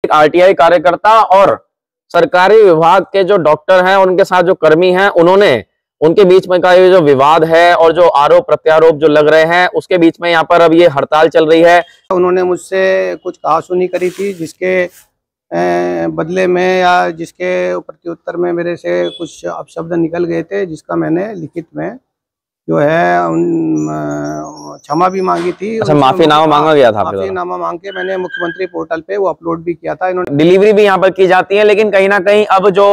RTI कार्यकर्ता और सरकारी विभाग के जो डॉक्टर हैं, उनके साथ जो कर्मी हैं, उनके बीच में का ये जो विवाद है और जो आरोप प्रत्यारोप जो लग रहे हैं, उसके बीच में यहाँ पर अब ये हड़ताल चल रही है। उन्होंने मुझसे कुछ कहासुनी करी थी, जिसके बदले में या जिसके प्रत्युत्तर में मेरे से कुछ अपशब्द निकल गए थे, जिसका मैंने लिखित में जो है क्षमा भी मांगी थी। अच्छा, माफीनामा मांगा गया था? माफीनामा मांग के मैंने मुख्यमंत्री पोर्टल पे वो अपलोड भी किया था। इन्होंने डिलीवरी भी यहाँ पर की जाती है, लेकिन कहीं ना कहीं अब जो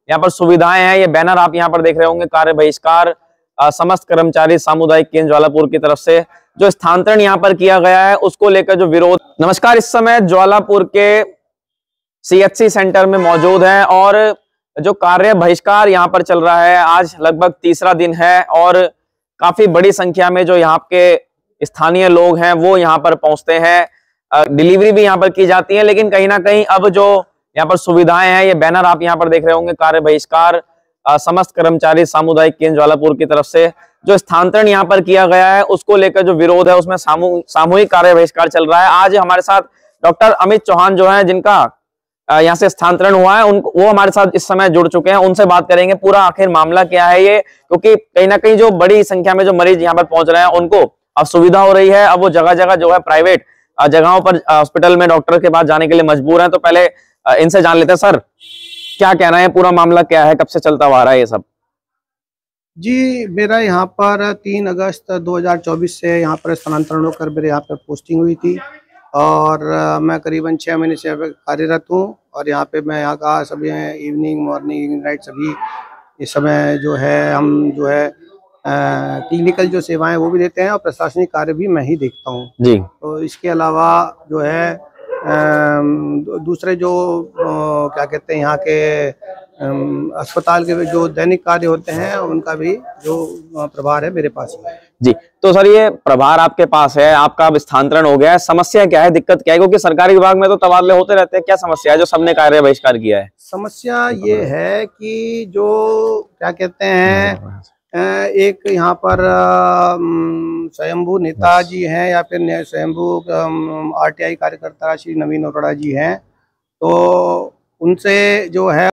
यहाँ पर सुविधाएं हैं, ये बैनर आप यहाँ पर देख रहे होंगे, कार्य बहिष्कार समस्त कर्मचारी सामुदायिक केंद्र ज्वालापुर की तरफ से जो स्थानांतरण यहाँ पर किया गया है, उसको लेकर जो विरोध। नमस्कार, इस समय ज्वालापुर के सीएचसी सेंटर में मौजूद हैं और जो कार्य बहिष्कार यहाँ पर चल रहा है, आज लगभग तीसरा दिन है और काफी बड़ी संख्या में जो यहाँ के स्थानीय लोग हैं वो यहाँ पर पहुंचते हैं। डिलीवरी भी यहाँ पर की जाती है, लेकिन कहीं ना कहीं अब जो यहाँ पर सुविधाएं हैं, ये बैनर आप यहाँ पर देख रहे होंगे, कार्य बहिष्कार समस्त कर्मचारी सामुदायिक केंद्र ज्वालापुर की तरफ से जो स्थानांतरण यहाँ पर किया गया है, उसको लेकर जो विरोध है, उसमें सामूहिक कार्य बहिष्कार चल रहा है। आज हमारे साथ डॉक्टर अमित चौहान जो है, जिनका यहाँ से स्थानांतरण हुआ है, वो हमारे साथ इस समय जुड़ चुके हैं। उनसे बात करेंगे पूरा आखिर मामला क्या है ये, क्योंकि कहीं ना कहीं जो बड़ी संख्या में जो मरीज यहाँ पर पहुंच रहे हैं, उनको अब सुविधा हो रही है। अब वो जगह जगह जो है प्राइवेट जगहों पर हॉस्पिटल में डॉक्टर के पास जाने के लिए मजबूर हैं। तो पहले इनसे जान लेते हैं, सर क्या कहना है, पूरा मामला क्या है, कब से चलता हुआ आ रहा है ये सब? जी, मेरा यहाँ पर 3 अगस्त 2024 से यहाँ पर स्थानांतरण होकर मेरे यहाँ पर पोस्टिंग हुई थी और मैं करीबन 6 महीने से यहाँ पे कार्यरत हूँ। और यहाँ पे मैं यहाँ का सभी इवनिंग, मॉर्निंग, नाइट सभी इस समय जो है हम जो है क्लिनिकल जो सेवाएं वो भी देते हैं और प्रशासनिक कार्य भी मैं ही देखता हूँ जी। तो इसके अलावा जो है दूसरे जो क्या कहते हैं यहाँ के अस्पताल के जो दैनिक कार्य होते हैं, उनका भी जो प्रभार है मेरे पास है। जी, तो सर ये प्रभार आपके पास है, आपका अब स्थानांतरण हो गया है, समस्या क्या है, दिक्कत क्या है? क्योंकि सरकारी विभाग में तो तबादले होते रहते हैं, क्या समस्या है जो सबने कार्य बहिष्कार किया है? समस्या ये है कि जो क्या कहते हैं एक यहाँ पर स्वयंभू नेताजी हैं या फिर स्वयंभू आरटीआई कार्यकर्ता श्री नवीन अरोड़ा जी हैं, तो उनसे जो है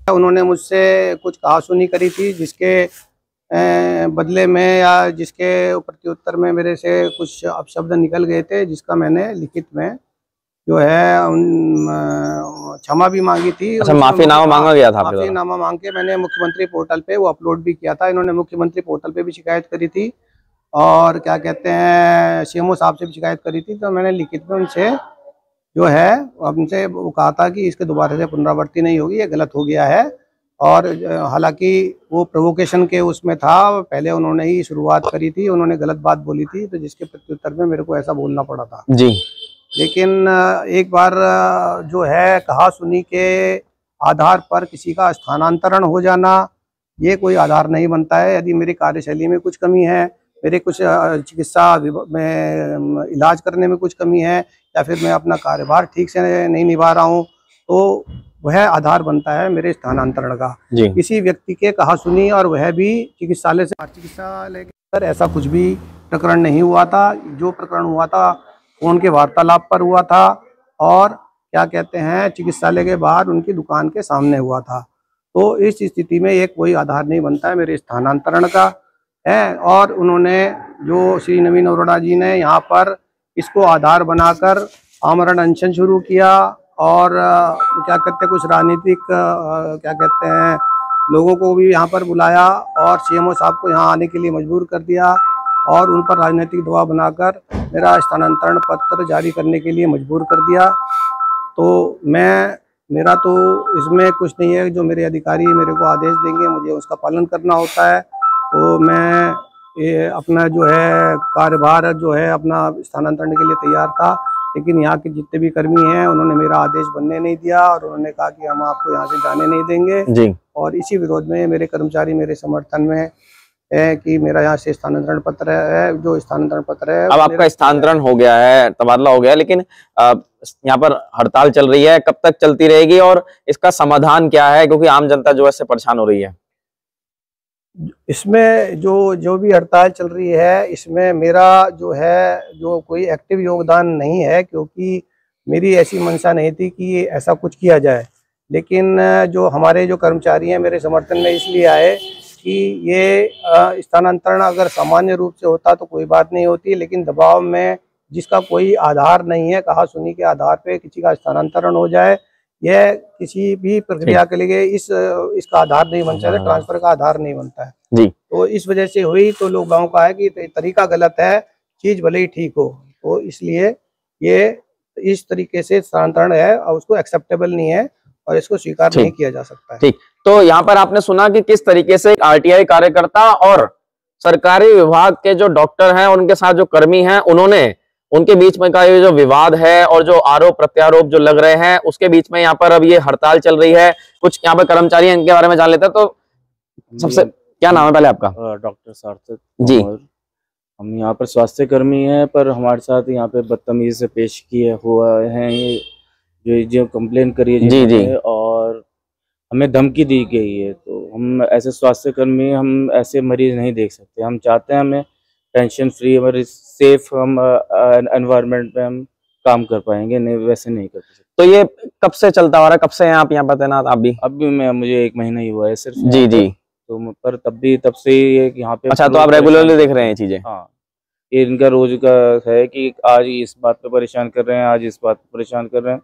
उन्होंने मुझसे कुछ कहासुनी करी थी, जिसके बदले में या जिसके प्रत्युत्तर में मेरे से कुछ अपशब्द निकल गए थे, जिसका मैंने लिखित में जो है क्षमा भी मांगी थी। अच्छा, माफीनामा मांगा गया था? माफीनामा मांग के मैंने मुख्यमंत्री पोर्टल पे वो अपलोड भी किया था। इन्होंने मुख्यमंत्री पोर्टल पे भी शिकायत करी थी और क्या कहते हैं सीएमओ साहब से भी शिकायत करी थी। तो मैंने लिखित में उनसे जो है उनसे वो कहा था कि इसके दोबारा से पुनरावृत्ति नहीं होगी, ये गलत हो गया है। और हालांकि वो प्रोवोकेशन के उसमें था, पहले उन्होंने ही शुरुआत करी थी, उन्होंने गलत बात बोली थी, तो जिसके प्रत्युत्तर में मेरे को ऐसा बोलना पड़ा था जी। लेकिन एक बार जो है कहासुनी के आधार पर किसी का स्थानांतरण हो जाना, ये कोई आधार नहीं बनता है। यदि मेरी कार्यशैली में कुछ कमी है, मेरे कुछ चिकित्सा में इलाज करने में कुछ कमी है, या फिर मैं अपना कार्यभार ठीक से नहीं निभा रहा हूँ, तो वह आधार बनता है मेरे स्थानांतरण का। किसी व्यक्ति के कहासुनी और वह भी चिकित्सालय से चिकित्सालय के अंदर ऐसा कुछ भी प्रकरण नहीं हुआ था। जो प्रकरण हुआ था फोन के वार्तालाप पर हुआ था और क्या कहते हैं चिकित्सालय के बाहर उनकी दुकान के सामने हुआ था। तो इस स्थिति में एक कोई आधार नहीं बनता है मेरे स्थानांतरण का है। और उन्होंने जो श्री नवीन अरोड़ा जी ने यहाँ पर इसको आधार बनाकर आमरण अनशन शुरू किया और क्या कहते हैं कुछ राजनीतिक क्या कहते हैं लोगों को भी यहाँ पर बुलाया और सीएमओ साहब को यहाँ आने के लिए मजबूर कर दिया और उन पर राजनीतिक दबाव बनाकर मेरा स्थानांतरण पत्र जारी करने के लिए मजबूर कर दिया। तो मेरा तो इसमें कुछ नहीं है, जो मेरे अधिकारी मेरे को आदेश देंगे मुझे उसका पालन करना होता है। तो मैं ये अपना जो है कार्यभार जो है अपना स्थानांतरण के लिए तैयार था, लेकिन यहाँ के जितने भी कर्मी हैं उन्होंने मेरा आदेश बनने नहीं दिया और उन्होंने कहा कि हम आपको यहाँ से जाने नहीं देंगे जी। और इसी विरोध में मेरे कर्मचारी मेरे समर्थन में है कि मेरा यहाँ से स्थानांतरण पत्र है, जो स्थानांतरण पत्र है। अब आपका स्थानांतरण हो गया है, तबादला हो गया है, लेकिन यहाँ पर हड़ताल चल रही है, कब तक चलती रहेगी और इसका समाधान क्या है, क्योंकि आम जनता जो है इससे परेशान हो रही है? इसमें जो जो भी हड़ताल चल रही है, इसमें मेरा जो है जो कोई एक्टिव योगदान नहीं है, क्योंकि मेरी ऐसी मंशा नहीं थी कि ऐसा कुछ किया जाए। लेकिन जो हमारे जो कर्मचारी हैं मेरे समर्थन में इसलिए आए कि ये स्थानांतरण अगर सामान्य रूप से होता तो कोई बात नहीं होती, लेकिन दबाव में जिसका कोई आधार नहीं है, कहा सुनी के आधार पे किसी का स्थानांतरण हो जाए, यह किसी भी प्रक्रिया के लिए इसका आधार नहीं बन सकता, ट्रांसफर का आधार नहीं बनता है जी। तो इस वजह से हुई, तो लोग गाँव का है कि तरीका गलत है, चीज भले ही ठीक हो, तो इसलिए ये इस तरीके से स्थानांतरण है और उसको एक्सेप्टेबल नहीं है और इसको स्वीकार नहीं किया जा सकता है। ठीक, तो यहाँ पर आपने सुना कि किस तरीके से एक आरटीआई कार्यकर्ता और सरकारी विभाग के जो डॉक्टर हैं और उनके साथ जो कर्मी हैं, उन्होंने उनके बीच में का ये जो विवाद है और जो आरोप प्रत्यारोप जो लग रहे हैं, उसके बीच में यहाँ पर अब ये हड़ताल चल रही है। कुछ यहाँ पर कर्मचारी हैं, इनके बारे में जान लेते हैं। तो सबसे क्या नाम है पहले आपका? डॉक्टर सार्थक जी। हम यहाँ पर स्वास्थ्य कर्मी हैं, पर हमारे साथ यहाँ पे बदतमीजी से पेश किए हुआ है ये जो कंप्लेन करी है जी जी, और हमें धमकी दी गई है। तो हम ऐसे स्वास्थ्य कर्मी, हम ऐसे मरीज नहीं देख सकते। हम चाहते हैं हमें टेंशन फ्री, हमारे सेफ हम एनवायरनमेंट में हम काम कर पाएंगे, नहीं वैसे नहीं कर सकते। तो ये कब से चलता आ रहा है? कब से हैं आप यहाँ पर तैनात? आप भी? अब भी मुझे 1 महीना ही हुआ है सिर्फ। जी जी। तो पर तब से यहाँ पे। अच्छा, तो आप रेगुलरली देख रहे हैं ये चीजें? हाँ, ये इनका रोज का है कि आज इस बात पे परेशान कर रहे हैं, आज इस बात पे परेशान कर रहे हैं।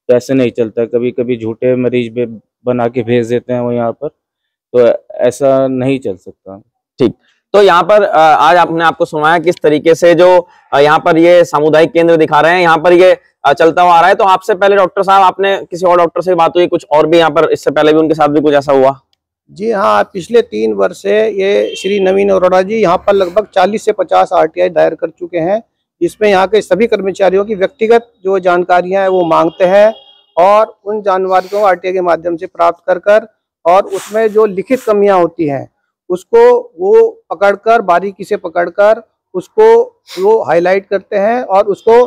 तो ऐसे नहीं चलता। कभी कभी झूठे मरीज भी बना के भेज देते हैं वो यहाँ पर, तो ऐसा नहीं चल सकता। ठीक, तो यहाँ पर आज आपने आपको सुनाया किस तरीके से जो यहाँ पर ये सामुदायिक केंद्र दिखा रहे हैं, यहाँ पर ये चलता हुआ आ रहा है। तो आपसे पहले डॉक्टर साहब, आपने किसी और डॉक्टर से बात हुई कुछ और भी यहाँ पर इससे पहले भी उनके साथ भी कुछ ऐसा हुआ? जी हाँ, पिछले 3 वर्ष से ये श्री नवीन अरोड़ा जी यहाँ पर लगभग 40 से 50 आरटीआई दायर कर चुके हैं। इसमें यहाँ के सभी कर्मचारियों की व्यक्तिगत जो जानकारियां हैं वो मांगते हैं और उन जानकारियों को आरटीआई के माध्यम से प्राप्त कर और उसमें जो लिखित कमियां होती हैं उसको वो पकड़कर, बारीकी से पकड़कर उसको वो हाईलाइट करते हैं और उसको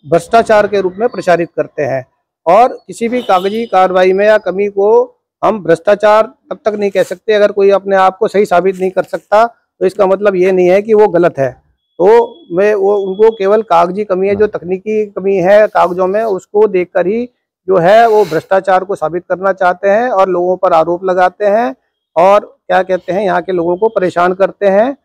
भ्रष्टाचार के रूप में प्रचारित करते हैं। और किसी भी कागजी कार्रवाई में या कमी को हम भ्रष्टाचार तब तक नहीं कह सकते अगर कोई अपने आप को सही साबित नहीं कर सकता, तो इसका मतलब ये नहीं है कि वो गलत है। तो मैं वो उनको केवल कागजी कमी है, जो तकनीकी कमी है कागजों में, उसको देखकर ही जो है वो भ्रष्टाचार को साबित करना चाहते हैं और लोगों पर आरोप लगाते हैं और क्या कहते हैं, यहाँ के लोगों को परेशान करते हैं।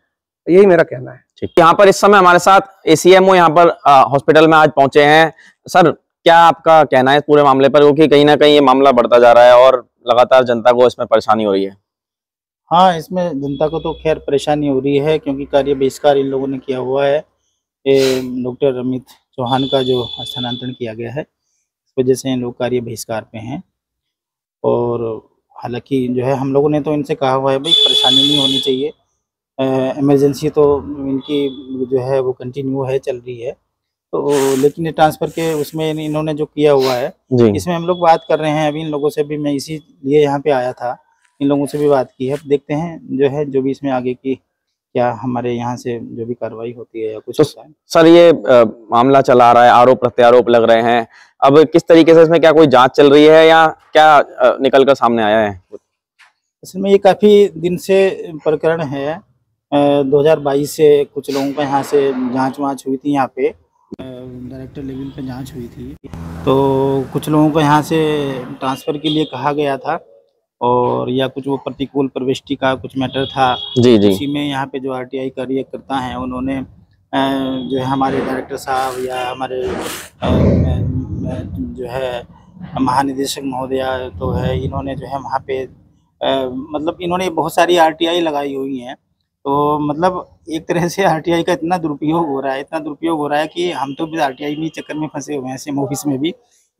यही मेरा कहना है। ठीक, यहाँ पर इस समय हमारे साथ एसीएमओ यहाँ पर हॉस्पिटल में आज पहुंचे हैं। सर, क्या आपका कहना है इस पूरे मामले पर, क्योंकि कहीं ना कहीं ये मामला बढ़ता जा रहा है और लगातार जनता को इसमें परेशानी हो रही है? हाँ, इसमें जनता को तो खैर परेशानी हो रही है, क्योंकि कार्य बहिष्कार इन लोगों ने किया हुआ है। डॉक्टर अमित चौहान का जो स्थानांतरण किया गया है, इस वजह से इन लोग कार्य बहिष्कार पे हैं। और हालांकि जो है हम लोगों ने तो इनसे कहा हुआ है भाई परेशानी नहीं होनी चाहिए, इमरजेंसी तो इनकी जो है वो कंटिन्यू है, चल रही है। तो लेकिन ये ट्रांसफ़र के उसमें इन्होंने जो किया हुआ है, इसमें हम लोग बात कर रहे हैं। अभी इन लोगों से भी मैं इसीलिए यहाँ पे आया था, इन लोगों से भी बात की है। देखते हैं जो है जो भी इसमें आगे की क्या हमारे यहाँ से जो भी कार्रवाई होती है या कुछ होता है। सर, ये मामला चला आ रहा है, आरोप प्रत्यारोप लग रहे हैं, अब किस तरीके से इसमें क्या कोई जांच चल रही है या क्या निकल कर सामने आया है? असल में ये काफ़ी दिन से प्रकरण है। 2022 से कुछ लोगों का यहाँ से जाँच वाँच हुई थी, यहाँ पे डायरेक्टर लेवल पे जांच हुई थी। तो कुछ लोगों को यहाँ से ट्रांसफ़र के लिए कहा गया था और या कुछ वो प्रतिकूल प्रविष्टि का कुछ मैटर था। जी जी। उसी में यहाँ पे जो आरटीआई कार्यकर्ता हैं उन्होंने जो है हमारे डायरेक्टर साहब या हमारे जो है महानिदेशक महोदया तो है, इन्होंने जो है वहाँ पे मतलब इन्होंने बहुत सारी आरटीआई लगाई हुई हैं। तो मतलब एक तरह से आरटीआई का इतना दुरुपयोग हो रहा है कि हम तो भी आरटीआई में चक्कर में फंसे हुए हैं, सेम ऑफिस में भी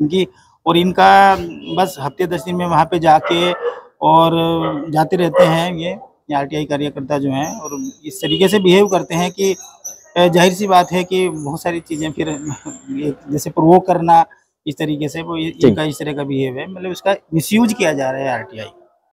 इनकी। और इनका बस हफ्ते 10 दिन में वहाँ पे जाके और जाते रहते हैं ये आरटीआई कार्यकर्ता जो हैं, और इस तरीके से बिहेव करते हैं कि जाहिर सी बात है कि बहुत सारी चीज़ें फिर जैसे प्रोवोक करना, इस तरीके से वो इनका इस तरह का बिहेव है। मतलब इसका मिसयूज किया जा रहा है आरटीआई।